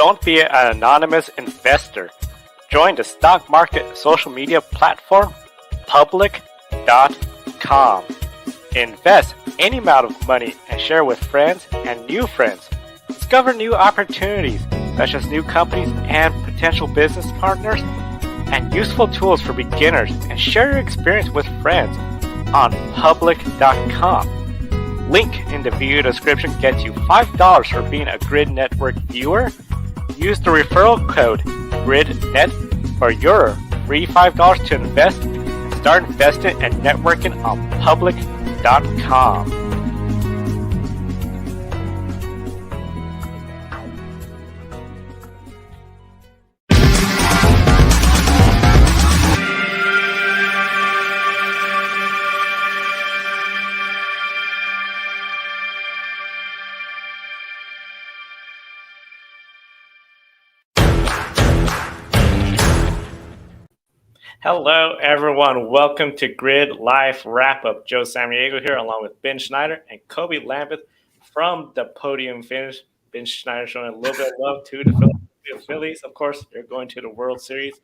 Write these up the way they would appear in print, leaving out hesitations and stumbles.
Don't be an anonymous investor. Join the stock market social media platform public.com. Invest any amount of money and share with friends and new friends. Discover new opportunities such as new companies and potential business partners and useful tools for beginners, and share your experience with friends on public.com. Link in the video description gets you $5 for being a Grid Network viewer. Use the referral code GRIDnet for your free $5 to invest. Start investing and networking on public.com. Hello, everyone. Welcome to Grid Life Wrap-Up. Joe Samaniego here, along with Ben Schneider and Kobe Lambeth from the Podium Finish. Ben Schneider showing a little bit of love to the Philadelphia Phillies. Of course, they're going to the World Series.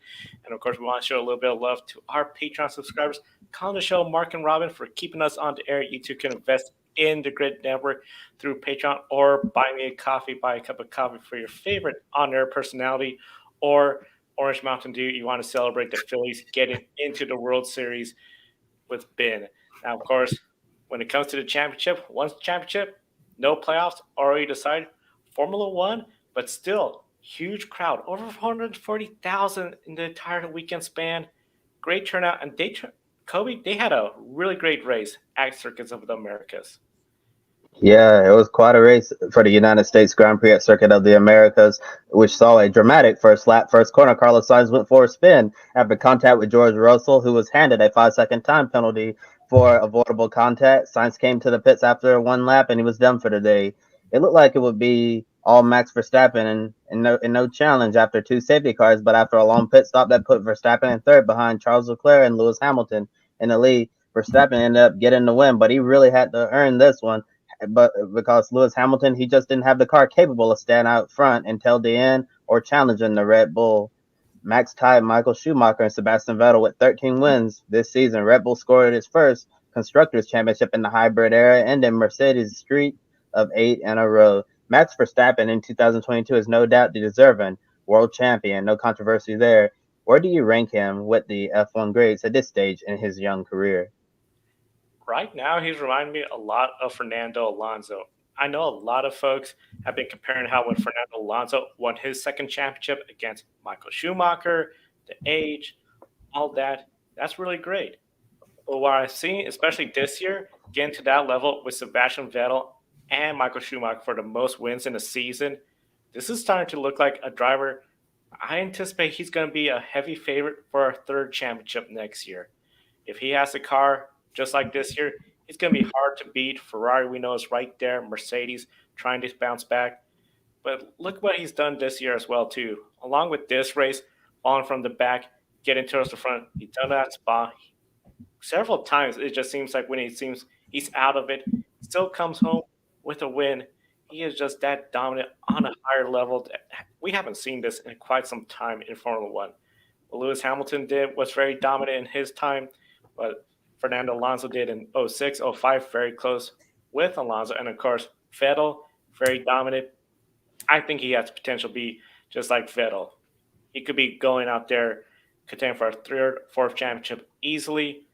And, of course, we want to show a little bit of love to our Patreon subscribers. Call the show Mark and Robin for keeping us on the air. You too can invest in the Grid Network through Patreon, or buy me a coffee, buy a cup of coffee for your favorite on-air personality, or Orange Mountain Dew. You want to celebrate the Phillies getting into the World Series with Ben. Now, of course, when it comes to the championship, once championship, no playoffs, already decided. Formula One, but still, huge crowd. Over 440,000 in the entire weekend span. Great turnout. And Kobe, they had a really great race at Circuits of the Americas. Yeah, it was quite a race for the United States Grand Prix at Circuit of the Americas, which saw a dramatic first corner. Carlos Sainz went for a spin after contact with George Russell, who was handed a 5-second time penalty for avoidable contact. Sainz came to the pits after one lap, and he was done for the day. It looked like it would be all Max Verstappen and no challenge after two safety cars, but after a long pit stop that put Verstappen in third behind Charles Leclerc and Lewis Hamilton in the lead, Verstappen ended up getting the win, but he really had to earn this one. But because Lewis Hamilton, he just didn't have the car capable of standing out front until the end or challenging the Red Bull. Max tied Michael Schumacher and Sebastian Vettel with 13 wins this season. Red Bull scored its first Constructors' Championship in the hybrid era, ending Mercedes' streak of 8 in a row. Max Verstappen in 2022 is no doubt the deserving world champion. No controversy there. Where do you rank him with the F1 grades at this stage in his young career? Right now, he's reminding me a lot of Fernando Alonso. I know a lot of folks have been comparing how when Fernando Alonso won his second championship against Michael Schumacher, the age, all that, that's really great. But what I've seen, especially this year, getting to that level with Sebastian Vettel and Michael Schumacher for the most wins in a season, this is starting to look like a driver. I anticipate he's going to be a heavy favorite for a third championship next year. If he has a car just like this year, it's going to be hard to beat. Ferrari, we know, is right there. Mercedes trying to bounce back. But look what he's done this year as well, too. Along with this race, falling from the back, getting towards the front, he's done that spot several times. It just seems like when he seems he's out of it, still comes home with a win. He is just that dominant on a higher level. We haven't seen this in quite some time in Formula One. What Lewis Hamilton was very dominant in his time, but Fernando Alonso did in 06, 05, very close with Alonso. And, of course, Vettel, very dominant. I think he has potential to be just like Vettel. He could be going out there contending for a third, fourth championship easily,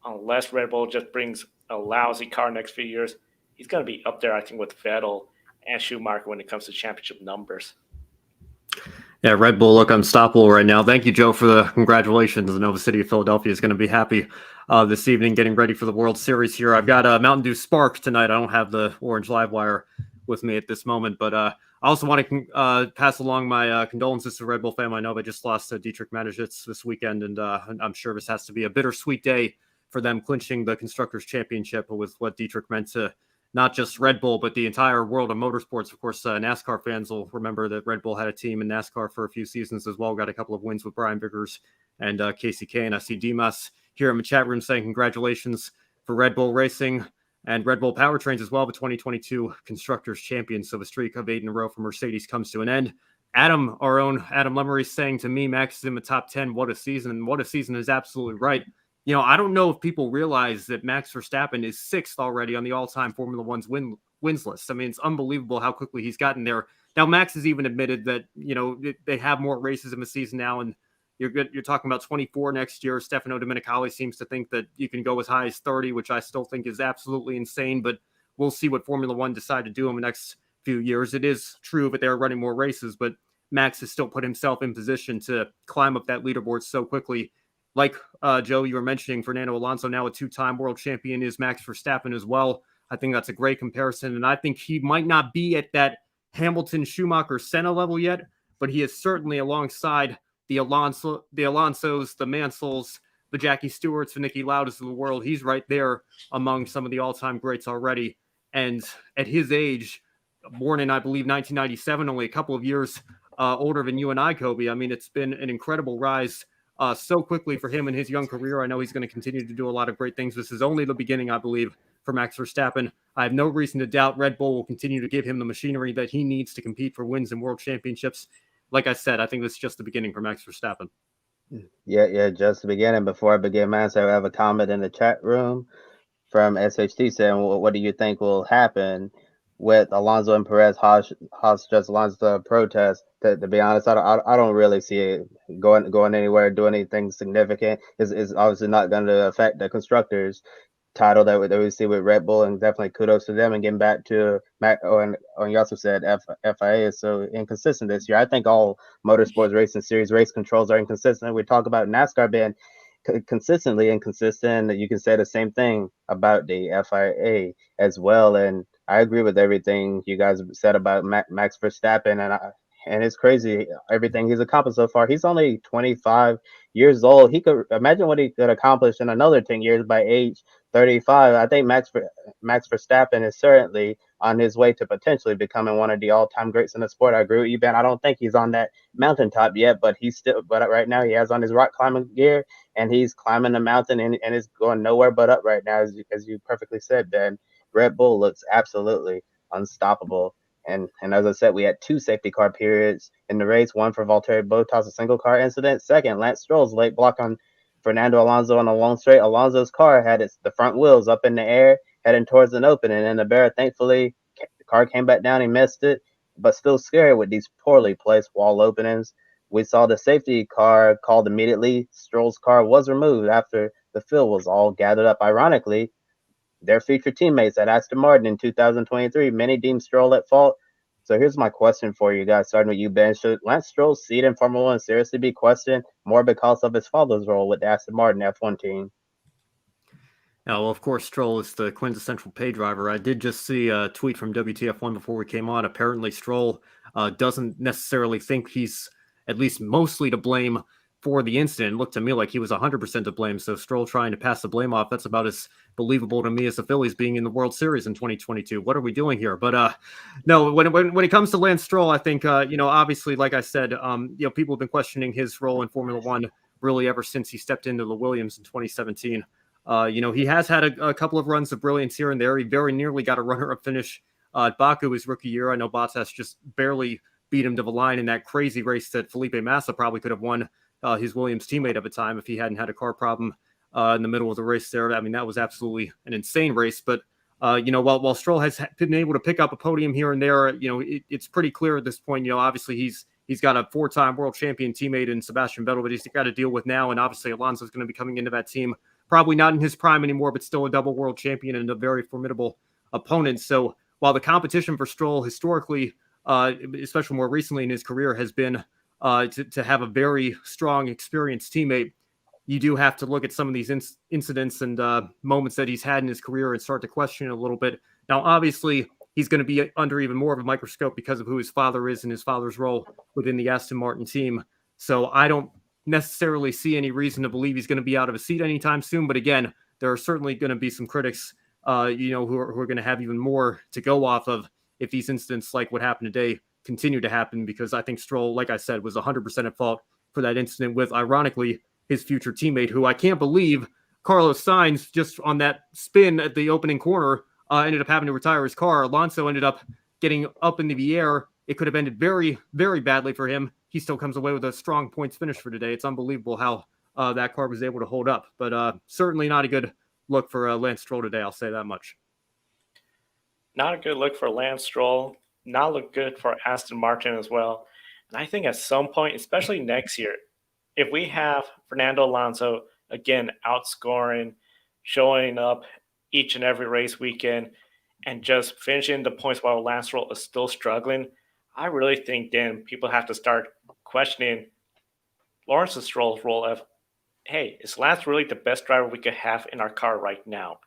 unless Red Bull just brings a lousy car next few years. He's going to be up there, I think, with Vettel and Schumacher when it comes to championship numbers. Yeah, Red Bull look unstoppable right now. Thank you, Joe, for the congratulations. The Nova City of Philadelphia is going to be happy this evening getting ready for the World Series here. I've got Mountain Dew Spark tonight. I don't have the Orange Live Wire with me at this moment, but I also want to pass along my condolences to Red Bull family. I know they just lost Dietrich Mateschitz this weekend, and I'm sure this has to be a bittersweet day for them clinching the Constructors' Championship with what Dietrich meant to not just Red Bull, but the entire world of motorsports. Of course, NASCAR fans will remember that Red Bull had a team in NASCAR for a few seasons as well. Got a couple of wins with Brian Biggers and Casey Kane. I see Dimas here in the chat room saying congratulations for Red Bull Racing and Red Bull Powertrains as well, the 2022 Constructors Champions. So the streak of 8 in a row for Mercedes comes to an end. Adam, our own Adam Lemery, saying to me, Max is in the top 10. What a season. And what a season is absolutely right. I don't know if people realize that Max Verstappen is 6th already on the all-time Formula One's wins list. I mean, it's unbelievable how quickly he's gotten there. Now, Max has even admitted that, they have more races in the season now, and you're talking about 24 next year. Stefano Domenicali seems to think that you can go as high as 30, which I still think is absolutely insane, but we'll see what Formula One decide to do in the next few years. It is true that they're running more races, but Max has still put himself in position to climb up that leaderboard so quickly. Like Joe, you were mentioning, Fernando Alonso, now a 2-time world champion, is Max Verstappen as well. I think that's a great comparison, and I think he might not be at that Hamilton, Schumacher, Senna level yet, but he is certainly alongside the Alonsos, the Mansells, the Jackie Stewarts, the Nicky Laudas of the world. He's right there among some of the all-time greats already. And at his age, born in, I believe, 1997, only a couple of years older than you and I, Kobe. I mean, it's been an incredible rise so quickly for him in his young career. I know he's going to continue to do a lot of great things. This is only the beginning, I believe, for Max Verstappen. I have no reason to doubt Red Bull will continue to give him the machinery that he needs to compete for wins in world championships. Like I said, I think this is just the beginning for Max Verstappen. Yeah, just the beginning. Before I begin, man, so I have a comment in the chat room from SHT saying, well, what do you think will happen with Alonso and Perez, Haas just launched the protest? To be honest, I don't really see it going anywhere, doing anything significant. Is obviously not going to affect the constructors title that we see with Red Bull, and definitely kudos to them. And getting back to Mac, and you also said FIA is so inconsistent this year. I think all motorsports racing series race controls are inconsistent. We talk about NASCAR being consistently inconsistent. You can say the same thing about the FIA as well. And I agree with everything you guys said about Max Verstappen, and it's crazy everything he's accomplished so far. He's only 25 years old. He could imagine what he could accomplish in another 10 years by age 35. I think Max Verstappen is certainly on his way to potentially becoming one of the all-time greats in the sport. I agree with you, Ben. I don't think he's on that mountaintop yet, but right now he has on his rock climbing gear, and he's climbing the mountain, and it's going nowhere but up right now, as you perfectly said, Ben. Red Bull looks absolutely unstoppable. And as I said, we had 2 safety car periods in the race, one for Valtteri Bottas, a single car incident. Second, Lance Stroll's late block on Fernando Alonso on a long straight. Alonso's car had the front wheels up in the air, heading towards an opening. And in the barrier, thankfully, the car came back down. He missed it, but still scary with these poorly placed wall openings. We saw the safety car called immediately. Stroll's car was removed after the field was all gathered up. Ironically, their future teammates at Aston Martin in 2023, many deemed Stroll at fault. So here's my question for you guys, starting with you, Ben. Should Lance Stroll's seat in Formula One seriously be questioned more because of his father's role with the Aston Martin F1 team? Now, well, of course, Stroll is the quintessential pay driver. I did just see a tweet from WTF1 before we came on. Apparently, Stroll doesn't necessarily think he's at least mostly to blame for the incident. It looked to me like he was 100% to blame. So Stroll trying to pass the blame off, that's about as believable to me as the Phillies being in the World Series in 2022. What are we doing here? But no, when it comes to Lance Stroll, I think, obviously, like I said, people have been questioning his role in Formula One really ever since he stepped into the Williams in 2017. He has had a couple of runs of brilliance here and there. He very nearly got a runner-up finish at Baku his rookie year. I know Bottas just barely beat him to the line in that crazy race that Felipe Massa probably could have won, his Williams teammate at the time, if he hadn't had a car problem in the middle of the race there. I mean, that was absolutely an insane race. But, while Stroll has been able to pick up a podium here and there, it's pretty clear at this point, obviously he's got a 4-time world champion teammate in Sebastian Vettel that he's got to deal with now. And obviously Alonso's going to be coming into that team, probably not in his prime anymore, but still a double world champion and a very formidable opponent. So while the competition for Stroll historically, especially more recently in his career, has been to have a very strong, experienced teammate, you do have to look at some of these incidents and moments that he's had in his career and start to question it a little bit. Now, obviously, he's going to be under even more of a microscope because of who his father is and his father's role within the Aston Martin team. So I don't necessarily see any reason to believe he's going to be out of a seat anytime soon. But again, there are certainly going to be some critics, who are going to have even more to go off of if these incidents like what happened today continue to happen, because I think Stroll, like I said, was 100% at fault for that incident with, ironically, his future teammate, who I can't believe Carlos Sainz, just on that spin at the opening corner, ended up having to retire his car. Alonso ended up getting up into the air, it could have ended very, very badly for him. He still comes away with a strong points finish for today. It's unbelievable how that car was able to hold up, but certainly not a good look for Lance Stroll today. I'll say that much. Not a good look for Lance Stroll. Not look good for Aston Martin as well. And I think at some point, especially next year, if we have Fernando Alonso again outscoring, showing up each and every race weekend, and just finishing the points while Lance Stroll is still struggling, I really think then people have to start questioning Lawrence Stroll's role of, hey, is Lance really the best driver we could have in our car right now?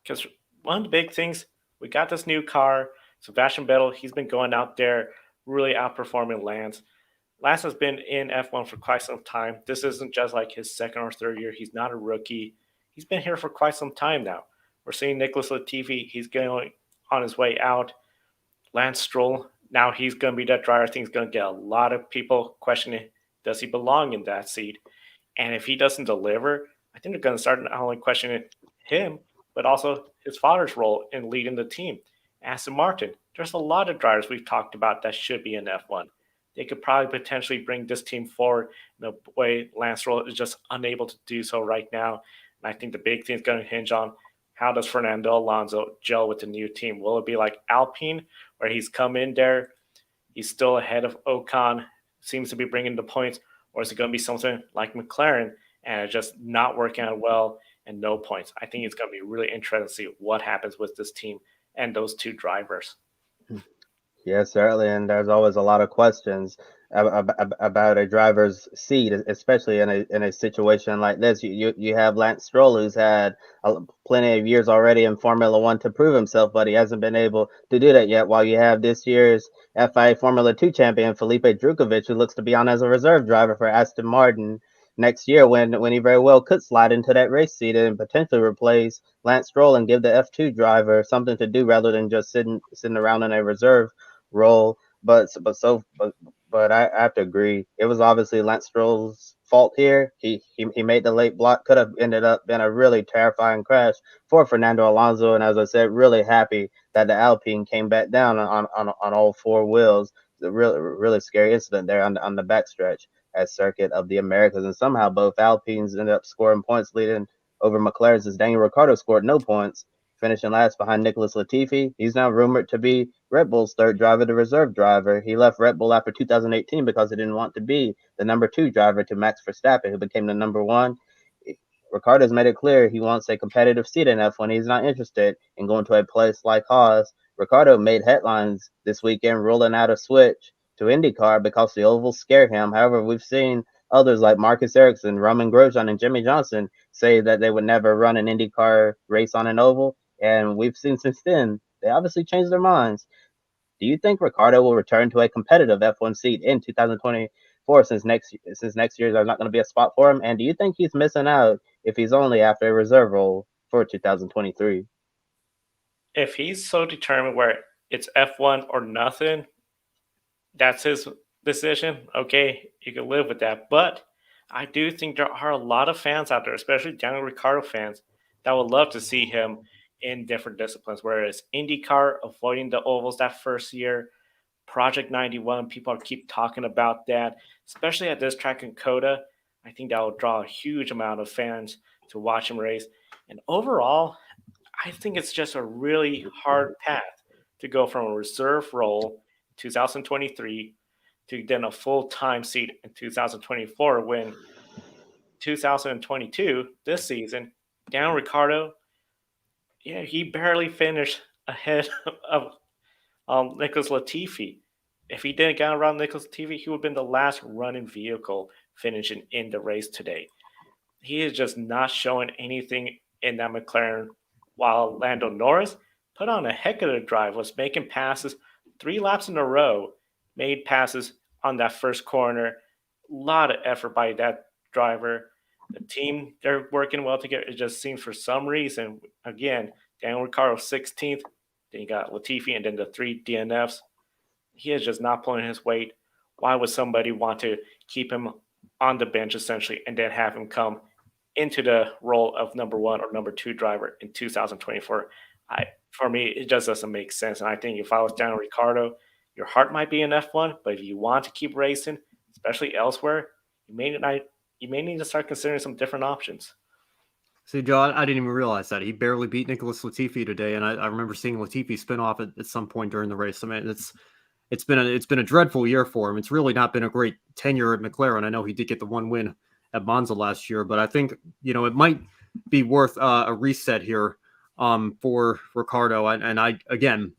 Because one of the big things, we got this new car. Sebastian Vettel, he's been going out there really outperforming Lance. Lance has been in F1 for quite some time. This isn't just like his second or third year. He's not a rookie. He's been here for quite some time now. We're seeing Nicholas Latifi. He's going on his way out. Lance Stroll, now he's going to be that driver. I think he's going to get a lot of people questioning, does he belong in that seat? And if he doesn't deliver, I think they're going to start not only questioning him, but also his father's role in leading the team. Aston Martin, there's a lot of drivers we've talked about that should be in F1. They could probably potentially bring this team forward in a way Lance Stroll is just unable to do so right now. And I think the big thing is going to hinge on how does Fernando Alonso gel with the new team? Will it be like Alpine, where he's come in there, he's still ahead of Ocon, seems to be bringing the points, or is it going to be something like McLaren and it's just not working out well and no points? I think it's going to be really interesting to see what happens with this team and those two drivers. Yes, certainly, and there's always a lot of questions about a driver's seat, especially in a situation like this. You have Lance Stroll, who's had plenty of years already in Formula One to prove himself, but he hasn't been able to do that yet. While you have this year's FIA Formula Two champion Felipe Drukovich, who looks to be on as a reserve driver for Aston Martin next year, when he very well could slide into that race seat and potentially replace Lance Stroll and give the F2 driver something to do rather than just sitting around in a reserve role. But I have to agree. It was obviously Lance Stroll's fault here. He made the late block. Could have ended up being a really terrifying crash for Fernando Alonso. And as I said, really happy that the Alpine came back down on all four wheels. It's a really scary incident there on the backstretch at Circuit of the Americas. And somehow both Alpines ended up scoring points, leading over McLaren's as Daniel Ricciardo scored no points, finishing last behind Nicholas Latifi. He's now rumored to be Red Bull's third driver, the reserve driver. He left Red Bull after 2018 because he didn't want to be the number 2 driver to Max Verstappen, who became the number 1. Ricciardo's made it clear he wants a competitive seat in F1. He's not interested in going to a place like Haas. Ricciardo made headlines this weekend ruling out a switch to IndyCar because the oval scared him. However, we've seen others like Marcus Ericsson, Roman Grosjean, and Jimmy Johnson say that they would never run an IndyCar race on an oval. And we've seen since then, they obviously changed their minds. Do you think Ricciardo will return to a competitive F1 seat in 2024 since next year there's not going to be a spot for him? And do you think he's missing out if he's only after a reserve role for 2023? If he's so determined where it's F1 or nothing, that's his decision. Okay, you can live with that. But I do think there are a lot of fans out there, especially Daniel Ricciardo fans, that would love to see him in different disciplines, whereas IndyCar, avoiding the ovals that first year, Project 91, people keep talking about that, especially at this track in Coda. I think that will draw a huge amount of fans to watch him race. And overall, I think it's just a really hard path to go from a reserve role 2023 to then a full-time seat in 2024 when 2022, this season, Daniel Ricciardo, yeah, he barely finished ahead of Nicholas Latifi. If he didn't get around Nicholas Latifi, he would have been the last running vehicle finishing in the race today. He is just not showing anything in that McLaren, while Lando Norris put on a heck of a drive, was making passes 3 laps in a row, made passes on that first corner. A lot of effort by that driver. The team, they're working well together. It just seems for some reason, again, Daniel Ricciardo 16th, then you got Latifi, and then the 3 DNFs. He is just not pulling his weight. Why would somebody want to keep him on the bench essentially and then have him come into the role of number 1 or number 2 driver in 2024? For me, it just doesn't make sense. And I think if I was Daniel Ricciardo, Your heart might be in F1, but if you want to keep racing, especially elsewhere, you may need to start considering some different options. See, Joe, I didn't even realize that. He barely beat Nicholas Latifi today, and I remember seeing Latifi spin off at some point during the race. I mean, it's been a dreadful year for him. It's really not been a great tenure at McLaren. I know he did get the one win at Monza last year, but I think it might be worth a reset here for Ricardo. And I again,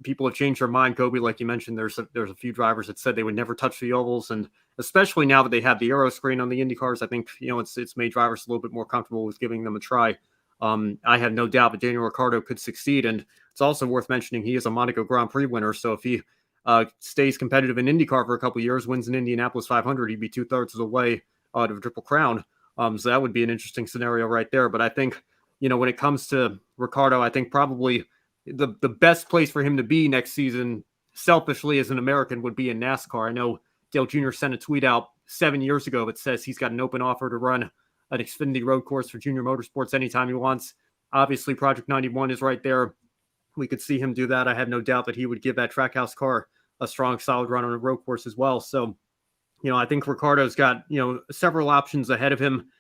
people have changed their mind. Kobe, like you mentioned, there's a few drivers that said they would never touch the ovals, and especially now that they have the aero screen on the Indy cars, I think it's made drivers a little bit more comfortable with giving them a try. I have no doubt that Daniel Ricciardo could succeed, and it's also worth mentioning he is a Monaco Grand Prix winner. So if he stays competitive in IndyCar for a couple of years, wins an Indianapolis 500, he'd be 2/3 of the way to a Triple Crown. So that would be an interesting scenario right there. But I think when it comes to Ricciardo, I think probably the best place for him to be next season, selfishly as an American, would be in NASCAR. I know Dale Jr. sent a tweet out 7 years ago that says he's got an open offer to run an Xfinity road course for Junior Motorsports anytime he wants. Obviously, Project 91 is right there. We could see him do that. I have no doubt that he would give that Trackhouse car a strong, solid run on a road course as well. So, I think Ricciardo's got, several options ahead of him.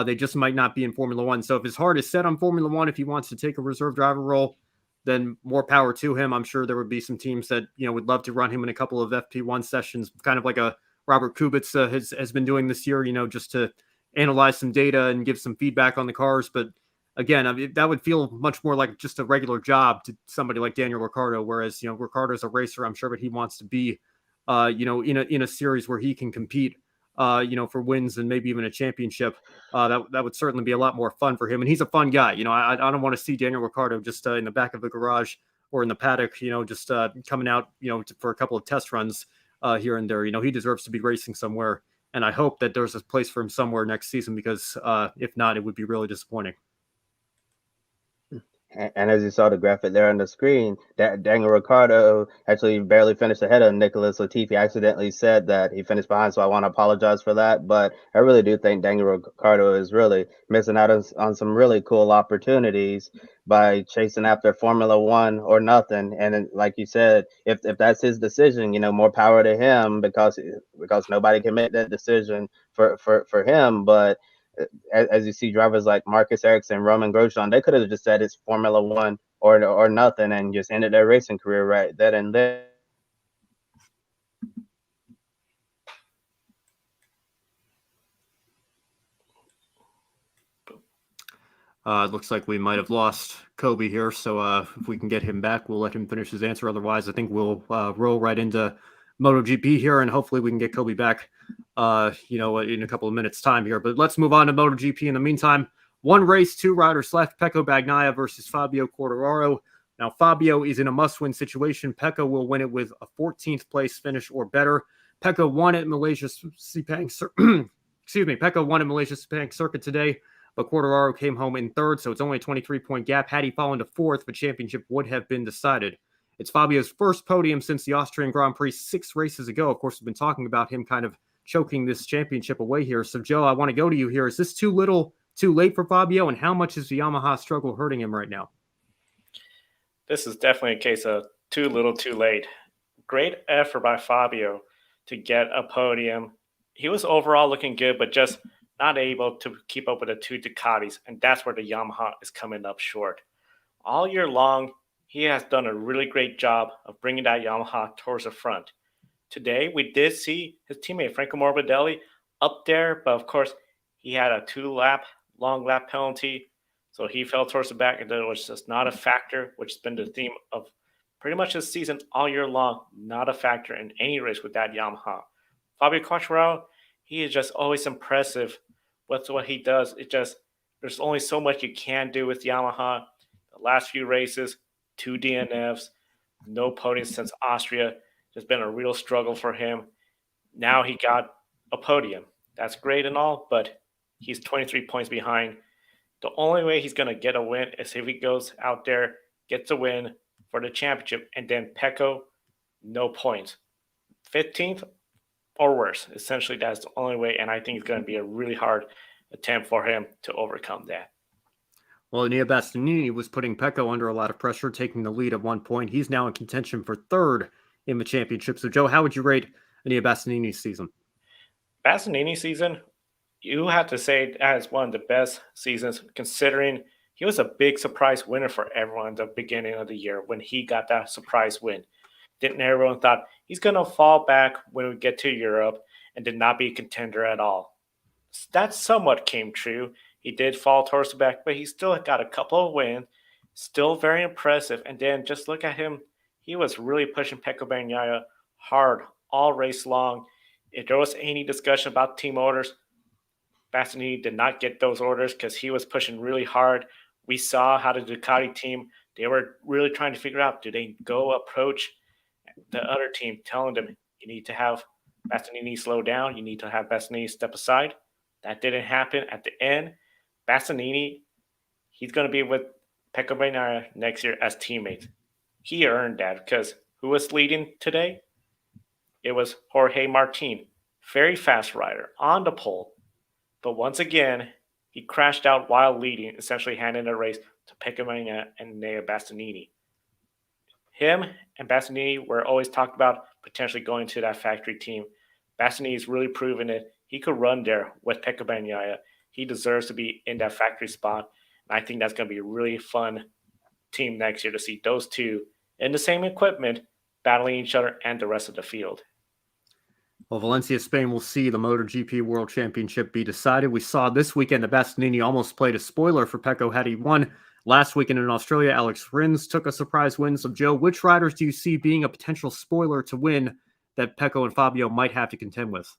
They just might not be in Formula One. So if his heart is set on Formula One, if he wants to take a reserve driver role, then more power to him. I'm sure there would be some teams that, would love to run him in a couple of FP1 sessions, kind of like a Robert Kubica has been doing this year, just to analyze some data and give some feedback on the cars. But again, I mean, that would feel much more like just a regular job to somebody like Daniel Ricciardo, whereas, Ricciardo's a racer. I'm sure that he wants to be, in a series where he can compete, for wins and maybe even a championship. That would certainly be a lot more fun for him. And he's a fun guy. I don't want to see Daniel Ricciardo just in the back of the garage or in the paddock, just coming out, for a couple of test runs here and there. He deserves to be racing somewhere. And I hope that there's a place for him somewhere next season, because if not, it would be really disappointing. And as you saw the graphic there on the screen, that Daniel Ricciardo actually barely finished ahead of Nicholas Latifi. I accidentally said that he finished behind, so I want to apologize for that. But I really do think Daniel Ricciardo is really missing out on some really cool opportunities by chasing after Formula One or nothing. And like you said, if that's his decision, more power to him, because nobody can make that decision for him. But as you see drivers like Marcus Ericsson, Roman Grosjean, they could have just said it's Formula One or nothing and just ended their racing career right then and there. It looks like we might have lost Kobe here, so if we can get him back, we'll let him finish his answer. Otherwise, I think we'll roll right into MotoGP here, and hopefully we can get Kobe back, in a couple of minutes' time here. But let's move on to MotoGP in the meantime. One race, two riders left: Pecco Bagnaia versus Fabio Quartararo. Now, Fabio is in a must-win situation. Pecco will win it with a 14th place finish or better. Pecco won at Malaysia Sepang Pecco won at Malaysia Sepang Circuit today, but Quartararo came home in third, so it's only a 23-point gap. Had he fallen to fourth, the championship would have been decided. It's Fabio's first podium since the Austrian Grand Prix 6 races ago. Of course, we've been talking about him kind of choking this championship away here. So, Joe, I want to go to you here. Is this too little, too late for Fabio, and how much is the Yamaha struggle hurting him right now? This is definitely a case of too little, too late. Great effort by Fabio to get a podium. He was overall looking good, but just not able to keep up with the two Ducatis, and that's where the Yamaha is coming up short. All year long, he has done a really great job of bringing that Yamaha towards the front. Today, we did see his teammate Franco Morbidelli up there, but of course, he had a long lap penalty, so he fell towards the back, and that was just not a factor, which has been the theme of pretty much this season all year long, not a factor in any race with that Yamaha. Fabio Quartararo, he is just always impressive with what he does. There's only so much you can do with Yamaha. The last few races, 2 DNFs, no podium since Austria. It's been a real struggle for him. Now he got a podium. That's great and all, but he's 23 points behind. The only way he's going to get a win is if he goes out there, gets a win for the championship, and then Pecco, no points. 15th or worse. Essentially, that's the only way, and I think it's going to be a really hard attempt for him to overcome that. Well, Nia Bastianini was putting Pecco under a lot of pressure, taking the lead at one point. He's now in contention for third in the championship. So, Joe, how would you rate Enea Bastianini's season? Bastianini season, you have to say it as one of the best seasons, considering he was a big surprise winner for everyone at the beginning of the year when he got that surprise win. Didn't everyone thought he's going to fall back when we get to Europe and did not be a contender at all? That somewhat came true. He did fall towards the back, but he still got a couple of wins. Still very impressive. And then just look at him. He was really pushing Pecco Bagnaia hard all race long. If there was any discussion about team orders, Bastianini did not get those orders because he was pushing really hard. We saw how the Ducati team, they were really trying to figure out, do they go approach the other team, telling them, you need to have Bastianini slow down, you need to have Bastianini step aside. That didn't happen at the end. Bastianini, he's going to be with Pecco Bagnaia next year as teammates. He earned that because who was leading today? It was Jorge Martin, very fast rider on the pole. But once again, he crashed out while leading, essentially handing the race to Pecco Bagnaia and Enea Bastianini. Him and Bastianini were always talked about potentially going to that factory team. Bastianini's really proven it. He could run there with Pecco Bagnaia. He deserves to be in that factory spot. And I think that's going to be a really fun team next year to see those two in the same equipment battling each other and the rest of the field. Well, Valencia, Spain will see the MotoGP World Championship be decided. We saw this weekend that Bastianini almost played a spoiler for Pecco had he won. Last weekend in Australia, Alex Rins took a surprise win. So, Joe, which riders do you see being a potential spoiler to win that Pecco and Fabio might have to contend with?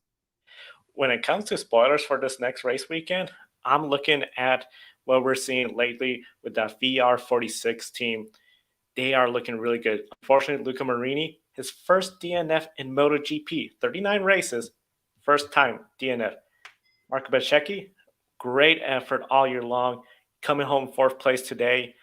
When it comes to spoilers for this next race weekend, I'm looking at what we're seeing lately with that VR46 team. They are looking really good. Unfortunately, Luca Marini, his first DNF in MotoGP, 39 races, first time DNF. Marco Bezzecchi, great effort all year long, coming home fourth place today.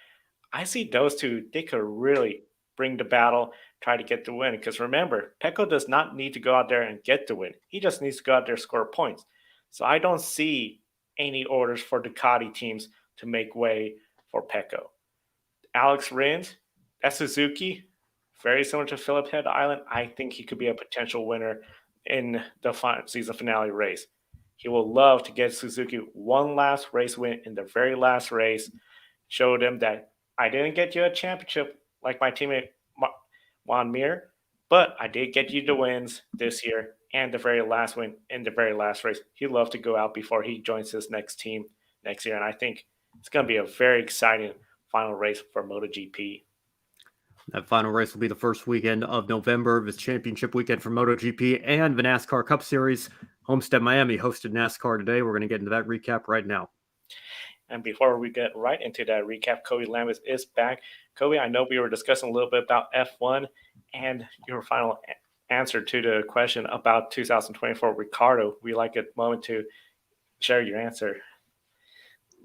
I see those two, they could really bring the battle, try to get the win. Because remember, Pecco does not need to go out there and get the win. He just needs to go out there and score points. So I don't see any orders for Ducati teams to make way for Pecco. Alex Rins, at Suzuki, very similar to Phillip Head Island. I think he could be a potential winner in the season finale race. He will love to get Suzuki one last race win in the very last race. Show them that I didn't get you a championship like my teammate Juan Mir, but I did get you the wins this year and the very last win in the very last race. He'd love to go out before he joins his next team next year, and I think it's going to be a very exciting final race for MotoGP. That final race will be the first weekend of November, this championship weekend for MotoGP and the NASCAR Cup Series. Homestead-Miami hosted NASCAR today. We're going to get into that recap right now. And before we get right into that recap, Kobe Lambis is back. Kobe, I know we were discussing a little bit about F1 and your final answer to the question about 2024 Ricardo. We like a moment to share your answer.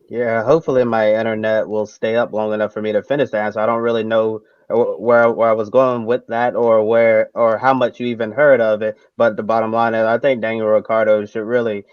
Yeah, hopefully my internet will stay up long enough for me to finish the answer. I don't really know where I was going with that or how much you even heard of it. But the bottom line is, I think Daniel Ricciardo should really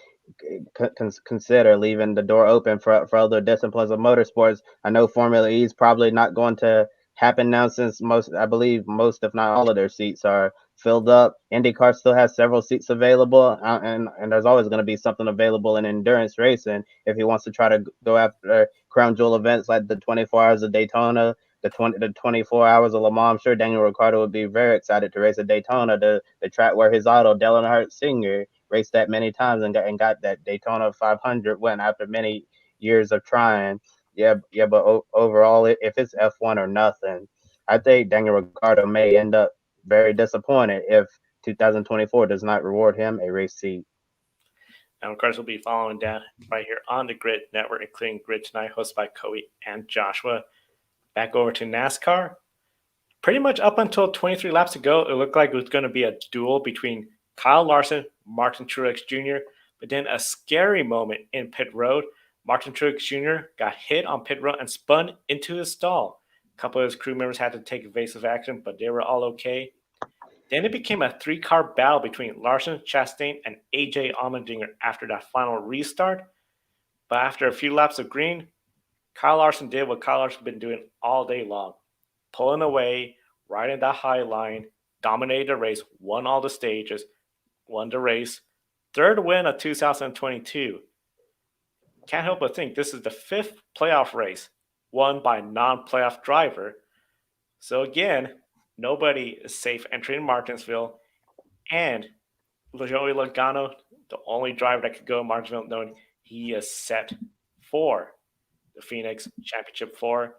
consider leaving the door open for other disciplines of motorsports. I know Formula E is probably not going to happen now since I believe most, if not all of their seats are filled up. IndyCar still has several seats available, and there's always going to be something available in endurance racing if he wants to try to go after crown jewel events like the 24 Hours of Daytona, the 24 Hours of Le Mans. I'm sure Daniel Ricciardo would be very excited to race at Daytona, the track where his idol, Dale Earnhardt Sr., raced that many times and got that Daytona 500 win after many years of trying. Yeah, but overall, if it's F1 or nothing, I think Daniel Ricciardo may end up very disappointed if 2024 does not reward him a race seat. And of course, we'll be following that right here on the Grid Network, including Grid Tonight, hosted by Kobe and Joshua. Back over to NASCAR. Pretty much up until 23 laps ago, it looked like it was going to be a duel between Kyle Larson, Martin Truex Jr., but then a scary moment in pit road. Martin Truex Jr. got hit on pit road and spun into his stall. A couple of his crew members had to take evasive action, but they were all okay. Then it became a three-car battle between Larson, Chastain, and AJ Allmendinger after that final restart. But after a few laps of green, Kyle Larson did what Kyle Larson's been doing all day long, pulling away, riding that high line, dominated the race, won all the stages, won the race. Third win of 2022. Can't help but think this is the 5th playoff race won by a non-playoff driver. So again, nobody is safe entering Martinsville, and Joey Logano, the only driver that could go in Martinsville, knowing he is set for the Phoenix Championship 4.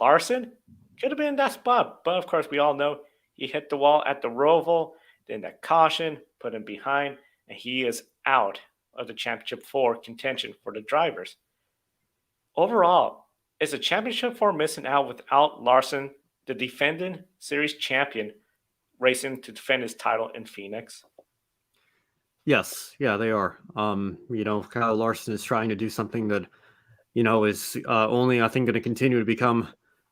Larson could have been in that spot, but of course we all know he hit the wall at the Roval, then that caution put him behind, and he is out of the Championship 4 contention for the drivers. Overall, is the Championship 4 missing out without Larson, the defending series champion, racing to defend his title in Phoenix? Yes, yeah, they are. Kyle Larson is trying to do something that, is only, I think, going to continue to become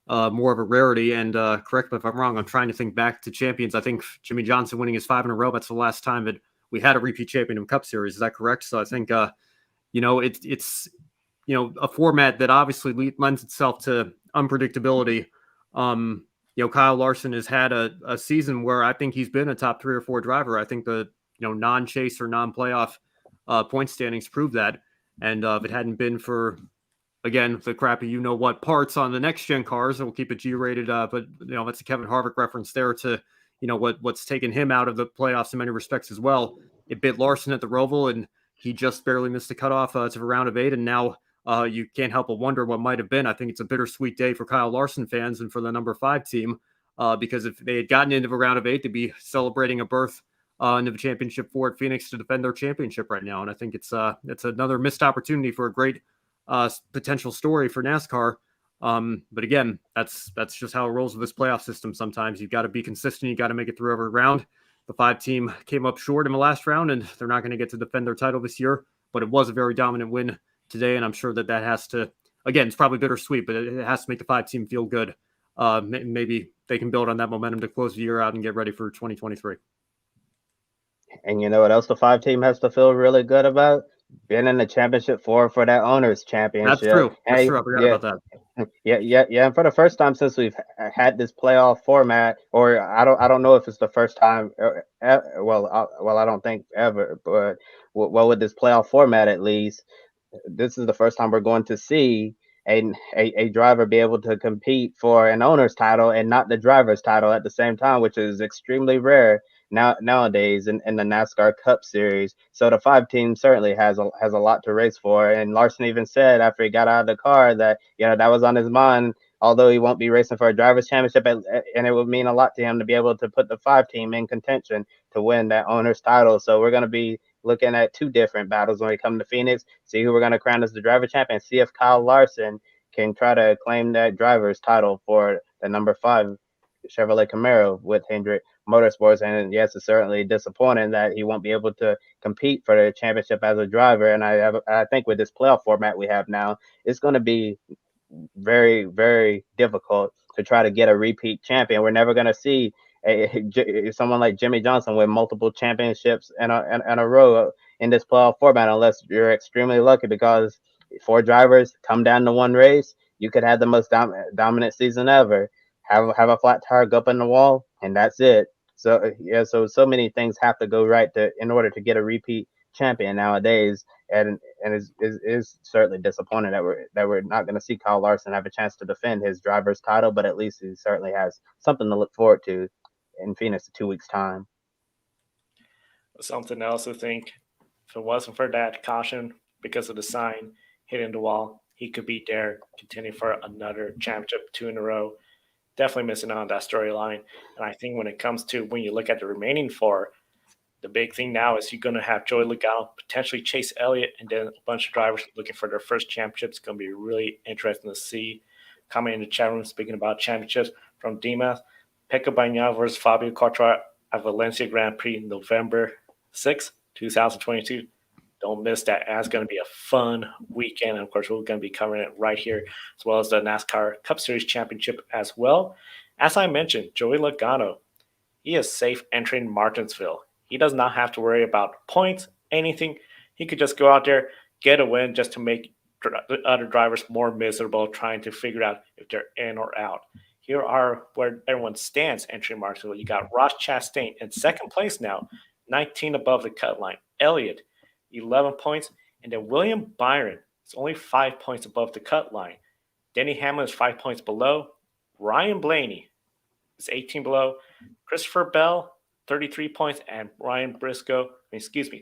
more of a rarity. And correct me if I'm wrong, I'm trying to think back to champions. I think Jimmy Johnson winning his 5 in a row, that's the last time that we had a repeat champion in Cup Series. Is that correct? So I think, it's a format that obviously lends itself to unpredictability. Kyle Larson has had a season where I think he's been a top 3 or 4 driver. I think the non-chase or non-playoff point standings prove that. And if it hadn't been for, again, the crappy parts on the next-gen cars, we'll keep it G-rated, but that's a Kevin Harvick reference there to what's taken him out of the playoffs in many respects as well. It bit Larson at the Roval, and he just barely missed the cutoff to the round of 8, and now you can't help but wonder what might have been. I think it's a bittersweet day for Kyle Larson fans and for the number 5 team, because if they had gotten into a round of 8, they'd be celebrating a berth into the Championship 4 at Phoenix to defend their championship right now. And I think it's another missed opportunity for a great potential story for NASCAR. But again, that's just how it rolls with this playoff system. Sometimes you've got to be consistent. You got to make it through every round. The 5 team came up short in the last round, and they're not going to get to defend their title this year. But it was a very dominant win today, and I'm sure that has to, again, it's probably bittersweet, but it has to make the 5 team feel good. Maybe they can build on that momentum to close the year out and get ready for 2023. And you know what else the 5 team has to feel really good about? Being in the Championship 4 for that Owners' Championship. That's true. I forgot about that. Yeah. And for the first time since we've had this playoff format, or I don't know if it's the first time. I don't think ever. But with this playoff format, at least, this is the first time we're going to see a driver be able to compete for an owner's title and not the driver's title at the same time, which is extremely rare nowadays in the NASCAR Cup Series. So the 5 team certainly has a lot to race for. And Larson even said after he got out of the car that that was on his mind. Although he won't be racing for a driver's championship, and it would mean a lot to him to be able to put the 5 team in contention to win that owner's title. So we're going to be looking at 2 different battles when we come to Phoenix. See who we're going to crown as the driver champion. See if Kyle Larson can try to claim that driver's title for the number 5 Chevrolet Camaro with Hendrick Motorsports. And yes, it's certainly disappointing that he won't be able to compete for the championship as a driver. And I think with this playoff format we have now, it's going to be very, very difficult to try to get a repeat champion. We're never going to see someone like Jimmy Johnson win multiple championships in a row in this playoff format, unless you're extremely lucky, because 4 drivers come down to 1 race. You could have the most dominant season ever. Have a flat tire go up in the wall, and that's it. So so many things have to go right in order to get a repeat champion nowadays, and is certainly disappointing that we're not going to see Kyle Larson have a chance to defend his driver's title, but at least he certainly has something to look forward to in Phoenix in 2 weeks' time. Something else I think, if it wasn't for that caution because of the sign hitting the wall, he could be there, continue for another championship 2 in a row. Definitely missing out on that storyline. And I think when it comes to when you look at the remaining 4, the big thing now is you're going to have Joey Logano, potentially Chase Elliott, and then a bunch of drivers looking for their first championship. It's going to be really interesting to see. Coming in the chat room, speaking about championships from Dimas, Pecco Bagnaia versus Fabio Quartararo at Valencia Grand Prix, November 6th, 2022. Don't miss that. It's going to be a fun weekend. And of course, we're going to be covering it right here, as well as the NASCAR Cup Series Championship as well. As I mentioned, Joey Logano, he is safe entering Martinsville. He does not have to worry about points, anything. He could just go out there, get a win just to make the other drivers more miserable, trying to figure out if they're in or out. here are where everyone stands entering Martinsville. You got Ross Chastain in second place now, 19 above the cut line. Elliott, 11 points. And then William Byron is only 5 points above the cut line. Denny Hamlin is 5 points below. Ryan Blaney is 18 below. Christopher Bell, 33 points. And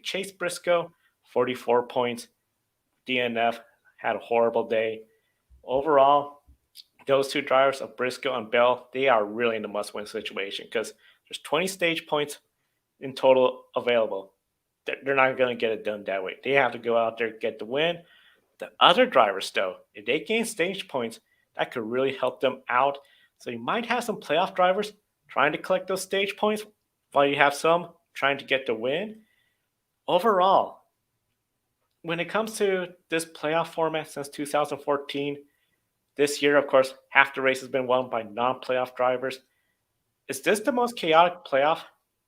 Chase Briscoe, 44 points. DNF had a horrible day. Overall, those two drivers of Briscoe and Bell, they are really in a must-win situation because there's 20 stage points in total available. They're not going to get it done that way. They have to go out there, get the win. The other drivers, though, if they gain stage points, that could really help them out. So you might have some playoff drivers trying to collect those stage points while you have some trying to get the win. Overall, when it comes to this playoff format since 2014, this year, of course, half the race has been won by non-playoff drivers. Is this the most chaotic playoff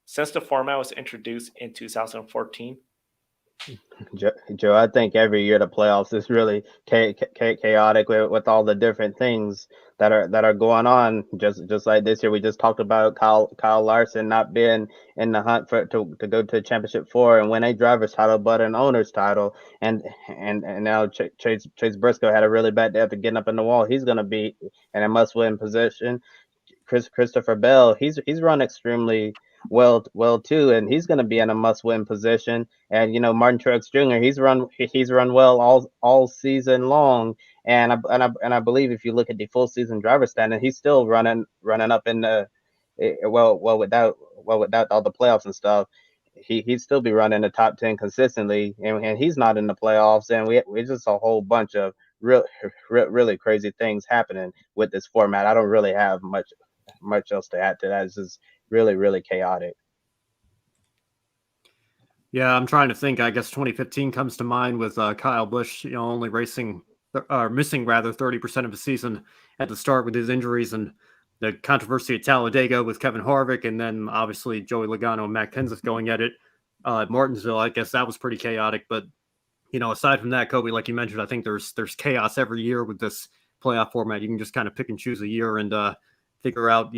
since the format was introduced in 2014? Joe, I think every year the playoffs is really chaotic with all the different things that are going on. Just like this year, we just talked about Kyle Larson not being in the hunt to go to Championship 4 and win a driver's title, but an owner's title. And now Chase Briscoe had a really bad day after getting up in the wall. He's going to be in a must-win position. Christopher Bell, he's run extremely well too, and he's going to be in a must-win position. And Martin Truex Jr. he's run well all season long, and I believe if you look at the full season driver standing, he's still running up in the without all the playoffs and stuff. He'd still be running the top 10 consistently, and he's not in the playoffs. And we just a whole bunch of really crazy things happening with this format. I don't really have much else to add to that. It's just really chaotic. Yeah, I'm trying to think. I guess 2015 comes to mind with Kyle Busch, only missing rather 30% of the season at the start with his injuries, and the controversy at Talladega with Kevin Harvick, and then obviously Joey Logano and Matt Kenseth going at it at Martinsville. I guess that was pretty chaotic. But aside from that, Kobe, like you mentioned, I think there's chaos every year with this playoff format. You can just kind of pick and choose a year and figure out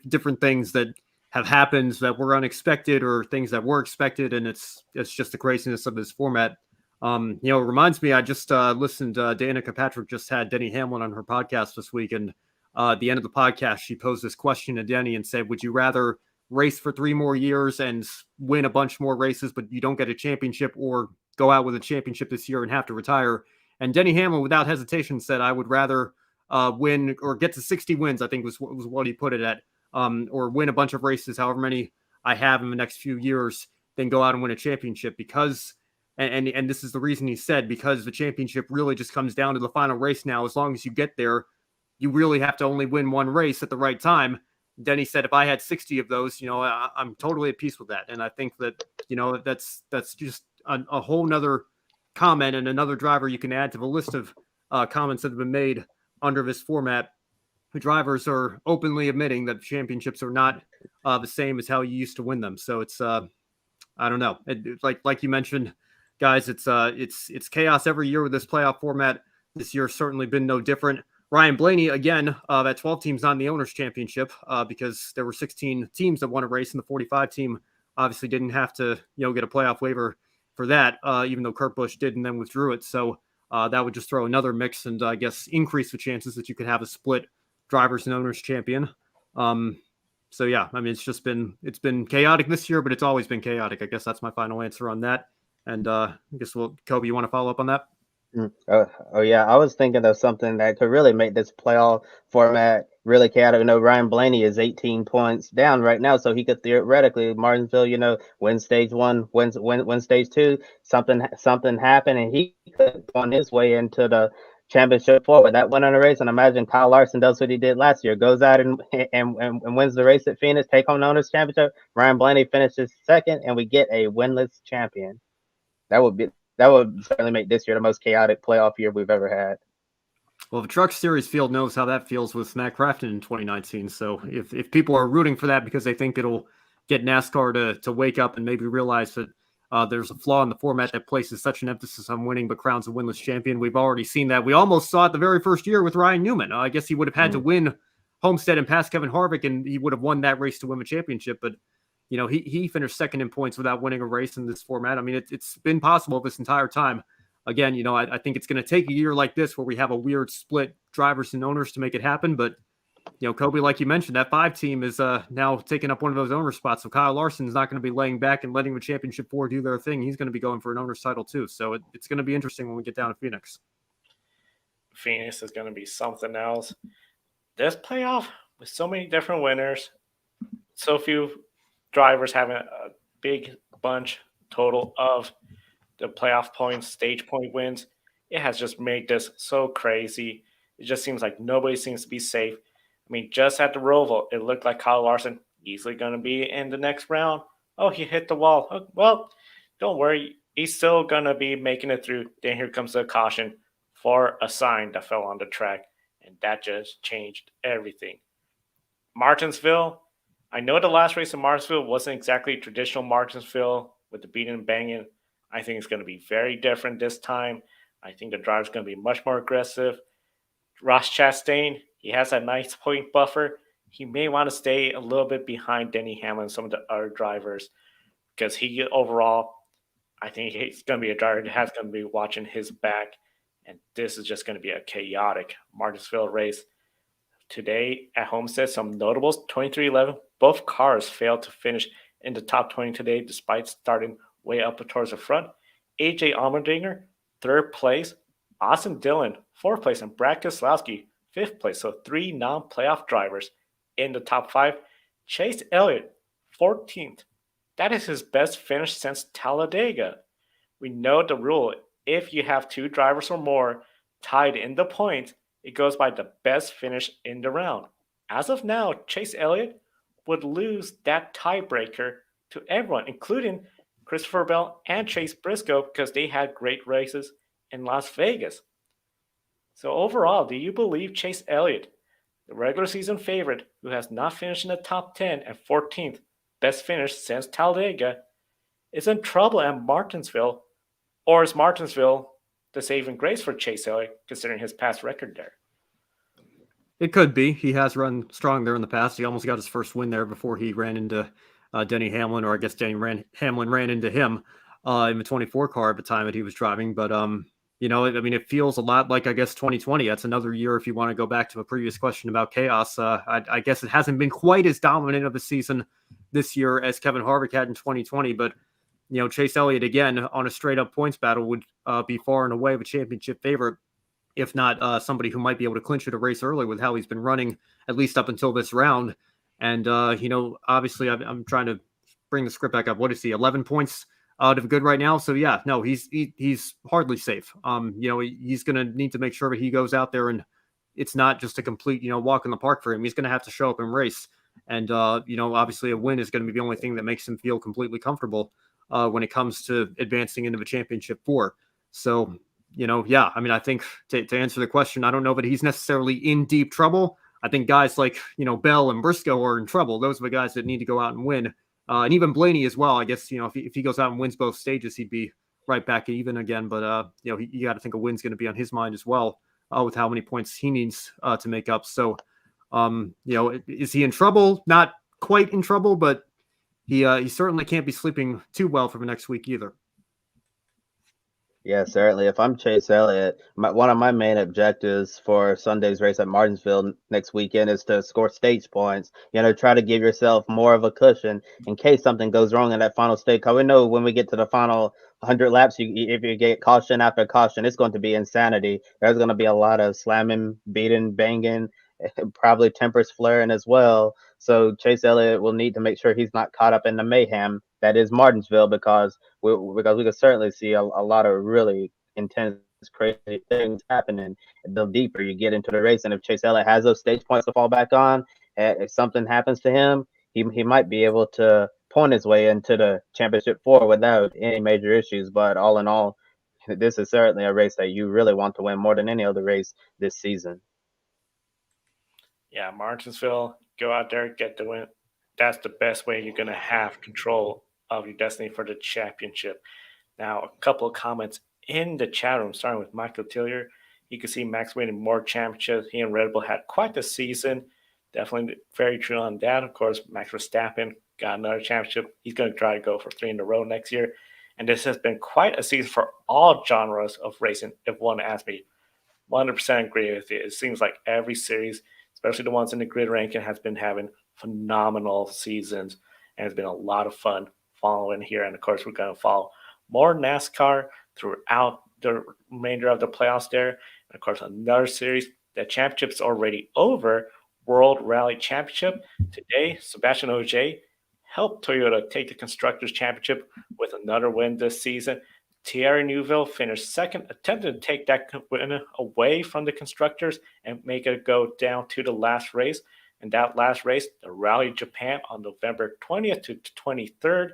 different things that have happened that were unexpected or things that were expected, and it's just the craziness of this format. It reminds me, I just listened, Danica Patrick just had Denny Hamlin on her podcast this week, and at the end of the podcast, she posed this question to Denny and said, would you rather race for 3 more years and win a bunch more races, but you don't get a championship, or go out with a championship this year and have to retire? And Denny Hamlin, without hesitation, said, I would rather win or get to 60 wins, I think was what he put it at, or win a bunch of races, however many I have in the next few years, than go out and win a championship. Because, and this is the reason he said, because the championship really just comes down to the final race now. As long as you get there, you really have to only win one race at the right time. Denny said, if I had 60 of those, I'm totally at peace with that. And I think that, that's just a whole nother comment and another driver you can add to the list of comments that have been made under this format. The drivers are openly admitting that championships are not the same as how you used to win them. So it's, I don't know. Like you mentioned, guys, it's chaos every year with this playoff format. This year's certainly been no different. Ryan Blaney, again, that 12 team's not in the Owners' Championship because there were 16 teams that won a race, and the 45 team obviously didn't have to, get a playoff waiver for that, even though Kurt Busch did and then withdrew it. So that would just throw another mix and I guess increase the chances that you could have a split drivers and owners champion. So yeah, I mean, it's been chaotic this year, but it's always been chaotic. I guess that's my final answer on that. And I guess Kobe, you want to follow up on that? Oh yeah, I was thinking of something that could really make this playoff format really chaotic. Ryan Blaney is 18 points down right now, so he could theoretically Martinsville, win stage 1, win stage 2. Something happened, and he could go on his way into the Championship 4 with that win on the race. And imagine Kyle Larson does what he did last year, goes out and wins the race at Phoenix, take home the Owners' Championship. Ryan Blaney finishes second, and we get a winless champion. That would certainly make this year the most chaotic playoff year we've ever had. Well, the Truck Series field knows how that feels with Matt Crafton in 2019. So if people are rooting for that because they think it'll get NASCAR to wake up and maybe realize that there's a flaw in the format that places such an emphasis on winning but crowns a winless champion, we've already seen that. We almost saw it the very first year with Ryan Newman. I guess he would have had to win Homestead and passed Kevin Harvick, and he would have won that race to win the championship. But he finished second in points without winning a race in this format. I mean, it's been possible this entire time. Again, I think it's going to take a year like this where we have a weird split drivers and owners to make it happen. But Kobe, like you mentioned, that 5 team is now taking up one of those owner spots. So Kyle Larson's not going to be laying back and letting the Championship 4 do their thing. He's going to be going for an owner's title too. So it's going to be interesting when we get down to Phoenix. Phoenix is going to be something else. This playoff with so many different winners, so few drivers having a big bunch total of the playoff points, stage point wins, it has just made this so crazy. It just seems like nobody seems to be safe. I mean, just at the Roval, it looked like Kyle Larson easily going to be in the next round. Oh, he hit the wall. Oh, well, don't worry. He's still going to be making it through. Then here comes the caution for a sign that fell on the track, and that just changed everything. Martinsville, I know the last race in Martinsville wasn't exactly traditional Martinsville with the beating and banging. I think it's going to be very different this time. I think the driver's going to be much more aggressive. Ross Chastain, he has that nice point buffer. He may want to stay a little bit behind Denny Hamlin and some of the other drivers because he overall, I think he's going to be a driver that has going to be watching his back. And this is just going to be a chaotic Martinsville race. Today at Homestead, some notables, 23-11. Both cars failed to finish in the top 20 today despite starting way up towards the front. AJ Allmendinger, 3rd place. Austin Dillon, 4th place. And Brad Keselowski, 5th place. So 3 non-playoff drivers in the top 5. Chase Elliott, 14th. That is his best finish since Talladega. We know the rule. If you have 2 drivers or more tied in the points, it goes by the best finish in the round. As of now, Chase Elliott would lose that tiebreaker to everyone, including Christopher Bell and Chase Briscoe, because they had great races in Las Vegas. So overall, do you believe Chase Elliott, the regular season favorite who has not finished in the top 10 and 14th, best finish since Talladega, is in trouble at Martinsville? Or is Martinsville the saving grace for Chase Elliott, considering his past record there? It could be. He has run strong there in the past. He almost got his first win there before he ran into Denny Hamlin, or I guess Hamlin ran into him in the 24 car at the time that he was driving. But, I mean, it feels a lot like, I guess, 2020. That's another year, if you want to go back to a previous question about chaos. I guess it hasn't been quite as dominant of a season this year as Kevin Harvick had in 2020. But, Chase Elliott, again, on a straight-up points battle would be far and away the championship favorite, if not somebody who might be able to clinch it a race early with how he's been running, at least up until this round. And, obviously I'm trying to bring the script back up. What is he, 11 points out of good right now? So, yeah, no, he's hardly safe. He's going to need to make sure that he goes out there and it's not just a complete, walk in the park for him. He's going to have to show up and race. And, obviously a win is going to be the only thing that makes him feel completely comfortable when it comes to advancing into the championship 4. So, I mean, I think to answer the question, I don't know that he's necessarily in deep trouble. I think guys like, Bell and Briscoe are in trouble. Those are the guys that need to go out and win. And even Blaney as well. I guess, if he goes out and wins both stages, he'd be right back even again. But, you got to think a win's going to be on his mind as well with how many points he needs to make up. So, is he in trouble? Not quite in trouble, but he certainly can't be sleeping too well for the next week either. Yeah, certainly. If I'm Chase Elliott, one of my main objectives for Sunday's race at Martinsville next weekend is to score stage points. Try to give yourself more of a cushion in case something goes wrong in that final stage. Because we know when we get to the final 100 laps, if you get caution after caution, it's going to be insanity. There's going to be a lot of slamming, beating, banging, probably tempers flaring as well. So Chase Elliott will need to make sure he's not caught up in the mayhem that is Martinsville, because we could certainly see a lot of really intense, crazy things happening the deeper you get into the race. And if Chase Elliott has those stage points to fall back on, if something happens to him, he might be able to point his way into the championship 4 without any major issues. But all in all, this is certainly a race that you really want to win more than any other race this season. Yeah, Martinsville, go out there, get the win. That's the best way you're going to have control of your destiny for the championship. Now, a couple of comments in the chat room, starting with Michael Tillier. You can see Max winning more championships. He and Red Bull had quite the season. Definitely very true on that. Of course, Max Verstappen got another championship. He's going to try to go for 3 in a row next year. And this has been quite a season for all genres of racing, if one asks me. 100% agree with you. It seems like every series, especially the ones in the grid ranking, has been having phenomenal seasons. And it's been a lot of fun following here. And of course, we're going to follow more NASCAR throughout the remainder of the playoffs there. And of course, another series. The championship's already over. World Rally Championship. Today, Sebastian Ogier helped Toyota take the Constructors' Championship with another win this season. Thierry Neuville finished second, attempted to take that win away from the Constructors and make it go down to the last race. And that last race, the Rally Japan on November 20th to 23rd.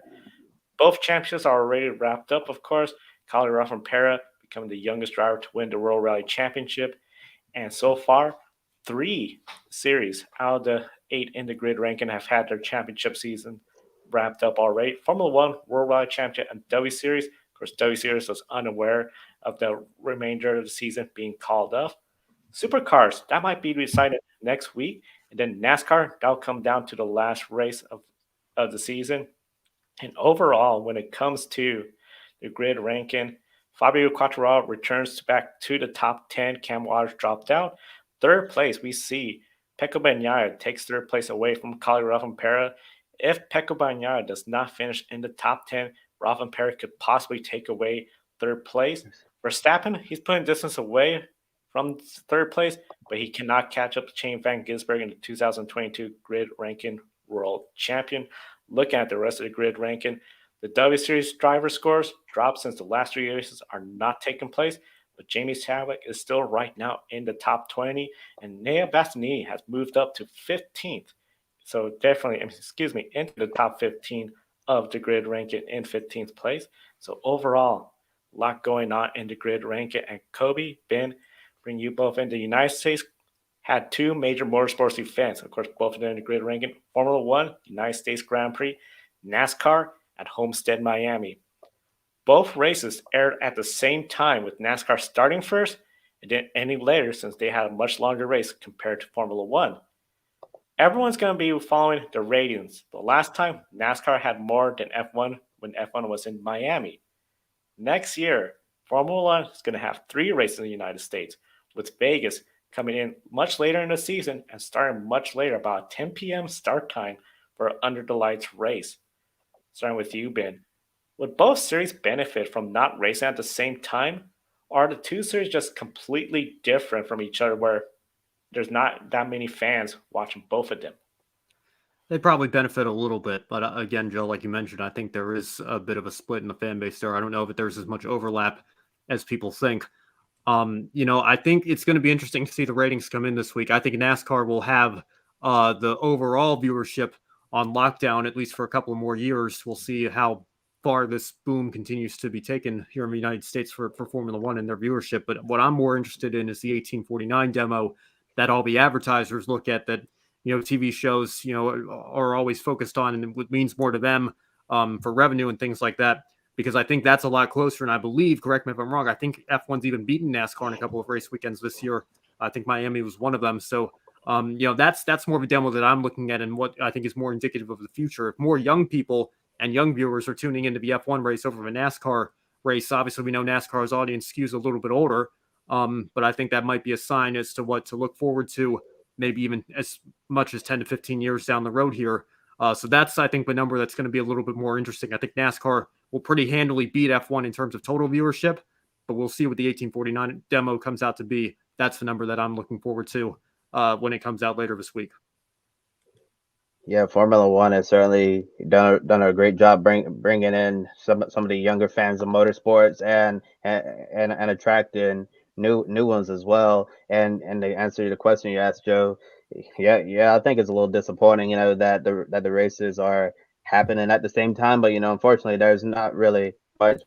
Both championships are already wrapped up, of course. Kyle Rovanpera becoming the youngest driver to win the World Rally Championship. And so far, 3 series out of the 8 in the grid ranking have had their championship season wrapped up already. Formula One, World Rally Championship, and W Series. Of course, W Series was unaware of the remainder of the season being called off. Supercars, that might be decided next week. And then NASCAR, that'll come down to the last race of the season. And overall, when it comes to the grid ranking, Fabio Quartararo returns back to the top 10. Cam Waters dropped out. Third place, we see Pecco Bagnaia takes third place away from Kyle Rovanpera. If Pecco Bagnaia does not finish in the top 10, Rovanpera could possibly take away third place. Verstappen, he's putting distance away from third place, but he cannot catch up to Shane Van Gisbergen in the 2022 grid ranking world champion. Looking at the rest of the grid ranking, the W Series driver scores dropped since the last 3 races are not taking place, but Jamie Chadwick is still right now in the top 20, and Nea Bastianini has moved up to 15th. So definitely, into the top 15 of the grid ranking in 15th place. So overall, a lot going on in the grid ranking. And Kobe, Ben, bring you both in the United States. Had 2 major motorsports events, of course, both of them in the grid ranking. Formula One, United States Grand Prix, NASCAR at Homestead-Miami. Both races aired at the same time, with NASCAR starting first and then ending later, since they had a much longer race compared to Formula One. Everyone's going to be following the ratings. The last time, NASCAR had more than F1 when F1 was in Miami. Next year, Formula One is going to have 3 races in the United States, with Vegas coming in much later in the season and starting much later, about 10 p.m. start time for Under the Lights race. Starting with you, Ben. Would both series benefit from not racing at the same time? Or are the 2 series just completely different from each other, where there's not that many fans watching both of them? They probably benefit a little bit, but again, Joe, like you mentioned, I think there is a bit of a split in the fan base there. I don't know if there's as much overlap as people think. I think it's going to be interesting to see the ratings come in this week. I think NASCAR will have the overall viewership on lockdown, at least for a couple of more years. We'll see how far this boom continues to be taken here in the United States for Formula One and their viewership. But what I'm more interested in is the 1849 demo that all the advertisers look at, that TV shows are always focused on, and what means more to them for revenue and things like that. Because I think that's a lot closer. And I believe, correct me if I'm wrong, I think F1's even beaten NASCAR in a couple of race weekends this year. I think Miami was one of them. So, that's more of a demo that I'm looking at, and what I think is more indicative of the future. If more young people and young viewers are tuning into the F1 race over a NASCAR race, obviously we know NASCAR's audience skews a little bit older, but I think that might be a sign as to what to look forward to, maybe even as much as 10 to 15 years down the road here. So that's, I think, the number that's going to be a little bit more interesting. I think NASCAR will pretty handily beat F1 in terms of total viewership, but we'll see what the 1849 demo comes out to be. That's the number that I'm looking forward to when it comes out later this week. Yeah, Formula One has certainly done a great job bringing in some of the younger fans of motorsports and attracting new ones as well. And to answer the question you asked, Joe, yeah, I think it's a little disappointing, that the races are happening at the same time. But unfortunately, there's not really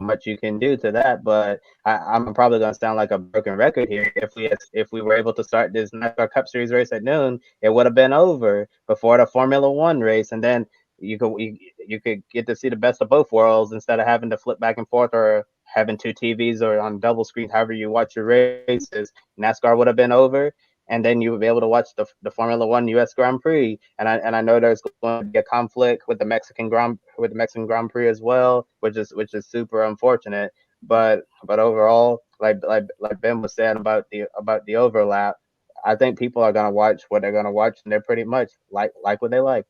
much you can do to that. But I'm probably going to sound like a broken record here. If we were able to start this NASCAR Cup Series race at noon, it would have been over before the Formula One race, and then you could get to see the best of both worlds instead of having to flip back and forth or having 2 TVs or on double screen, however you watch your races. NASCAR would have been over, and then you will be able to watch the Formula One U.S. Grand Prix. And I know there's going to be a conflict with the Mexican Grand Prix as well, which is super unfortunate. But overall, like Ben was saying about the overlap, I think people are gonna watch what they're gonna watch, and they're pretty much like what they like.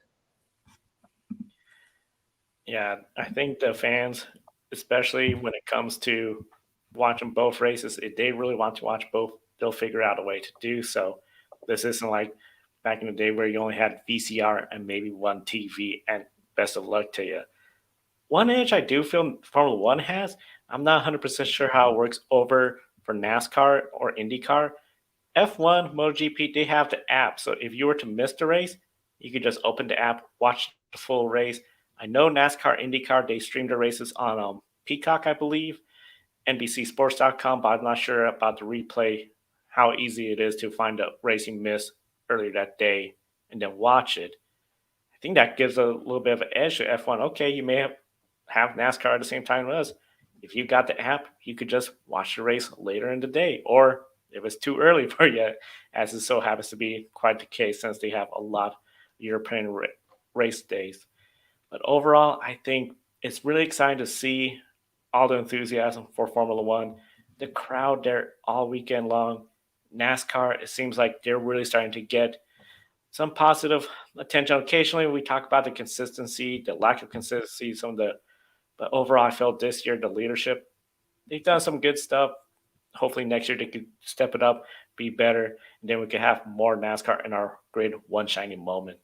Yeah, I think the fans, especially when it comes to watching both races, if they really want to watch both, they'll figure out a way to do so. This isn't like back in the day where you only had VCR and maybe one TV, and best of luck to you. One edge I do feel Formula One has, I'm not 100% sure how it works over for NASCAR or IndyCar. F1, MotoGP, they have the app. So if you were to miss the race, you could just open the app, watch the full race. I know NASCAR, IndyCar, they stream the races on Peacock, I believe, NBCSports.com, but I'm not sure about the replay, how easy it is to find a race you missed earlier that day and then watch it. I think that gives a little bit of an edge to F1. Okay, you may have NASCAR at the same time as us. If you got the app, you could just watch the race later in the day, or if it's too early for you, as it so happens to be quite the case since they have a lot of European race days. But overall, I think it's really exciting to see all the enthusiasm for Formula One. The crowd there all weekend long. NASCAR, it seems like they're really starting to get some positive attention. Occasionally, we talk about the consistency, the lack of consistency, but overall, I felt this year the leadership, they've done some good stuff. Hopefully next year they could step it up, be better, and then we could have more NASCAR in our great one shining moment.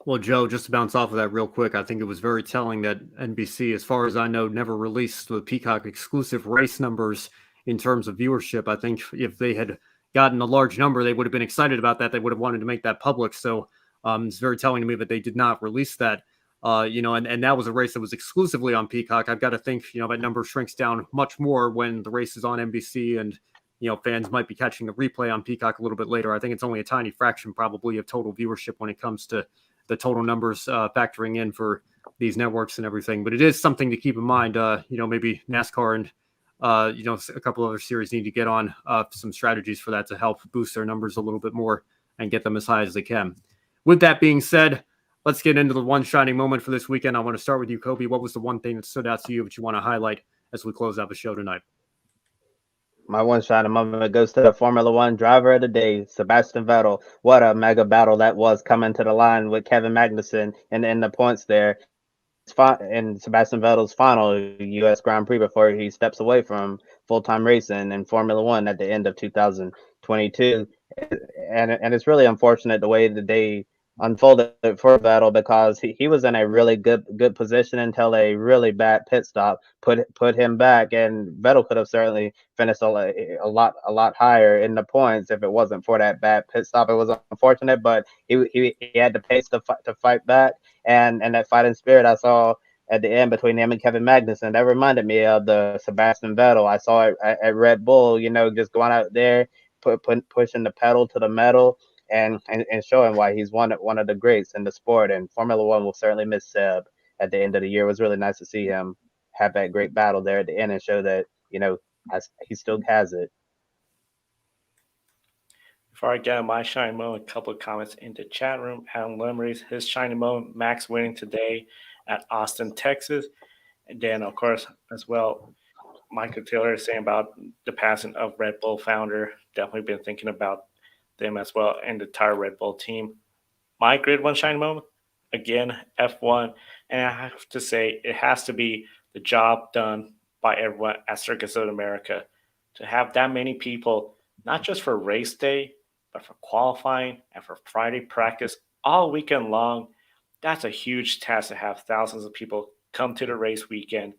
Well, Joe, just to bounce off of that real quick, I think it was very telling that NBC, as far as I know, never released the Peacock exclusive race numbers in terms of viewership. I think if they had gotten a large number, they would have been excited about that. They would have wanted to make that public. So it's very telling to me that they did not release that. And that was a race that was exclusively on Peacock. I've got to think, that number shrinks down much more when the race is on NBC and, fans might be catching the replay on Peacock a little bit later. I think it's only a tiny fraction probably of total viewership when it comes to the total numbers factoring in for these networks and everything. But it is something to keep in mind. Maybe NASCAR and a couple other series need to get on some strategies for that to help boost their numbers a little bit more and get them as high as they can. With that being said, let's get into the one shining moment for this weekend. I want to start with you, Kobe. What was the one thing that stood out to you that you want to highlight as we close out the show tonight? My one shining moment goes to the Formula One driver of the day, Sebastian Vettel. What a mega battle that was, coming to the line with Kevin Magnussen and in the points there. In Sebastian Vettel's final U.S. Grand Prix before he steps away from full-time racing in Formula One at the end of 2022. And it's really unfortunate the way the day unfolded for Vettel, because he was in a really good position until a really bad pit stop put him back, and Vettel could have certainly finished a lot higher in the points if it wasn't for that bad pit stop. It was unfortunate, but he had the pace to fight back, and that fighting spirit I saw at the end between him and Kevin Magnussen, that reminded me of the Sebastian Vettel I saw at Red Bull. Just going out there, pushing the pedal to the metal, and showing why he's one of the greats in the sport. And Formula One will certainly miss Seb at the end of the year. It was really nice to see him have that great battle there at the end and show that he still has it. Before I get my shining moment, a couple of comments in the chat room. Adam Lemrys, his shining moment, Max winning today at Austin, Texas. And then, of course, as well, Michael Taylor is saying about the passing of Red Bull founder. Definitely been thinking about them as well and the entire Red Bull team. My grid one shining moment, again, F1. And I have to say, it has to be the job done by everyone at Circuit of America to have that many people, not just for race day, but for qualifying and for Friday practice all weekend long. That's a huge task to have thousands of people come to the race weekend.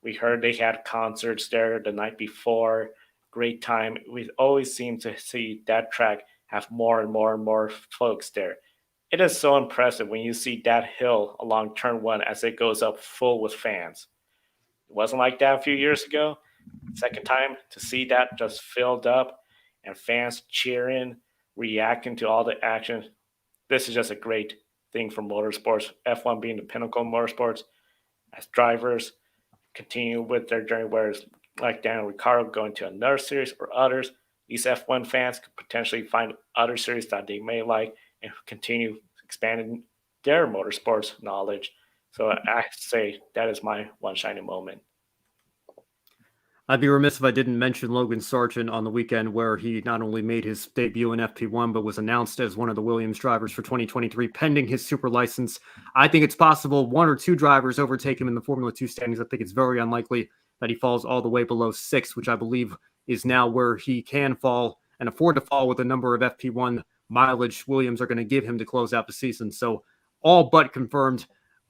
We heard they had concerts there the night before. Great time. We always seem to see that track have more and more and more folks there. It is so impressive when you see that hill along turn one as it goes up full with fans. It wasn't like that a few years ago. Second time to see that just filled up and fans cheering, reacting to all the action. This is just a great thing for motorsports. F1 being the pinnacle of motorsports. As drivers continue with their journey, whereas like Daniel Ricciardo going to another series or others, these F1 fans could potentially find other series that they may like and continue expanding their motorsports knowledge. So I say that is my one shining moment. I'd be remiss if I didn't mention Logan Sargent on the weekend, where he not only made his debut in FP1, but was announced as one of the Williams drivers for 2023, pending his super license. I think it's possible one or two drivers overtake him in the Formula 2 standings. I think it's very unlikely that he falls all the way below 6, which I believe is now where he can fall and afford to fall with the number of FP1 mileage Williams are going to give him to close out the season. So all but confirmed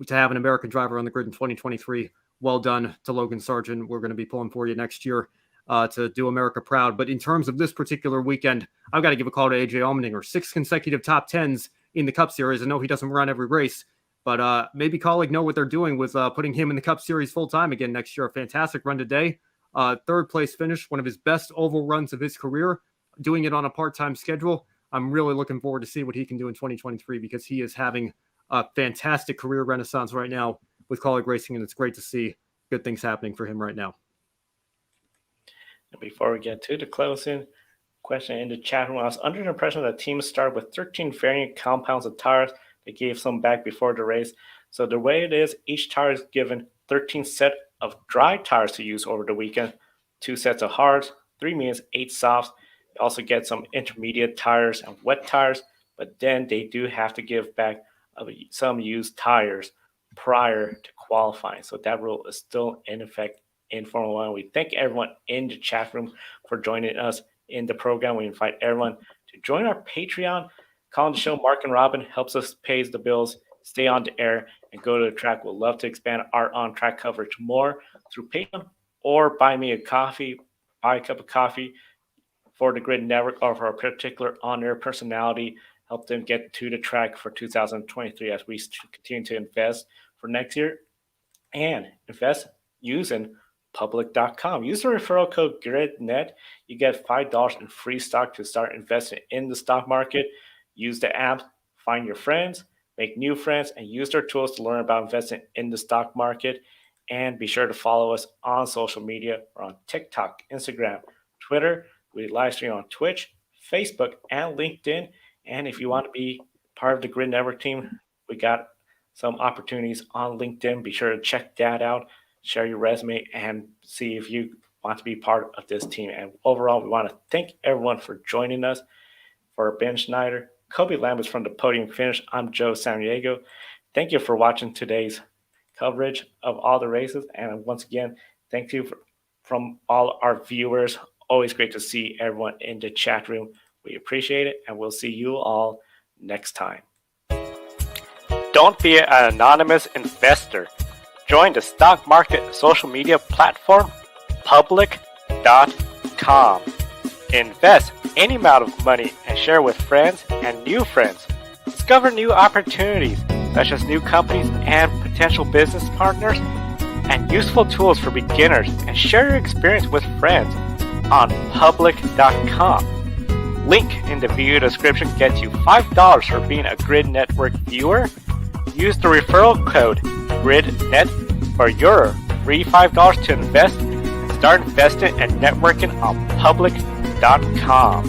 to have an American driver on the grid in 2023. Well done to Logan Sargent. We're going to be pulling for you next year to do America proud. But in terms of this particular weekend, I've got to give a call to AJ Allmendinger. 6 consecutive top 10s in the Cup Series. I know he doesn't run every race, but maybe colleague know what they're doing with putting him in the Cup Series full time again next year. A fantastic run today. Third place finish, one of his best oval runs of his career, doing it on a part-time schedule. I'm really looking forward to see what he can do in 2023 because he is having a fantastic career renaissance right now with Colleague Racing, and it's great to see good things happening for him right now. And before we get to the closing question in the chat room, I was under the impression that teams started with 13 variant compounds of tires. They gave some back before the race. So the way it is, each tire is given 13 sets of dry tires to use over the weekend, 2 sets of hards, 3 mediums, 8 softs. You also get some intermediate tires and wet tires, but then they do have to give back some used tires prior to qualifying. So that rule is still in effect in Formula One. We thank everyone in the chat room for joining us in the program. We invite everyone to join our Patreon. Calling the show, Mark and Robin helps us pay the bills, stay on the air, and go to the track. We'll love to expand our on-track coverage more through Patreon or buy me a coffee, buy a cup of coffee for the Grid Network or for a particular on-air personality. Help them get to the track for 2023 as we continue to invest for next year and invest using public.com. Use the referral code GRIDnet. You get $5 in free stock to start investing in the stock market. Use the app, find your friends, make new friends, and use their tools to learn about investing in the stock market. And be sure to follow us on social media. We're on TikTok, Instagram, Twitter. We live stream on Twitch, Facebook, and LinkedIn. And if you want to be part of the Grid Network team, we got some opportunities on LinkedIn. Be sure to check that out, share your resume, and see if you want to be part of this team. And overall, we want to thank everyone for joining us. For Ben Schneider, Kobe Lambert from the Podium Finish, I'm Joe Sandiego. Thank you for watching today's coverage of all the races. And once again, thank you from all our viewers. Always great to see everyone in the chat room. We appreciate it, and we'll see you all next time. Don't be an anonymous investor. Join the stock market social media platform, public.com. Invest any amount of money and share with friends and new friends. Discover new opportunities, such as new companies and potential business partners, and useful tools for beginners, and share your experience with friends on public.com. Link in the video description gets you $5 for being a Grid Network viewer. Use the referral code GRIDnet for your free $5 to invest. Start investing and networking on public.com.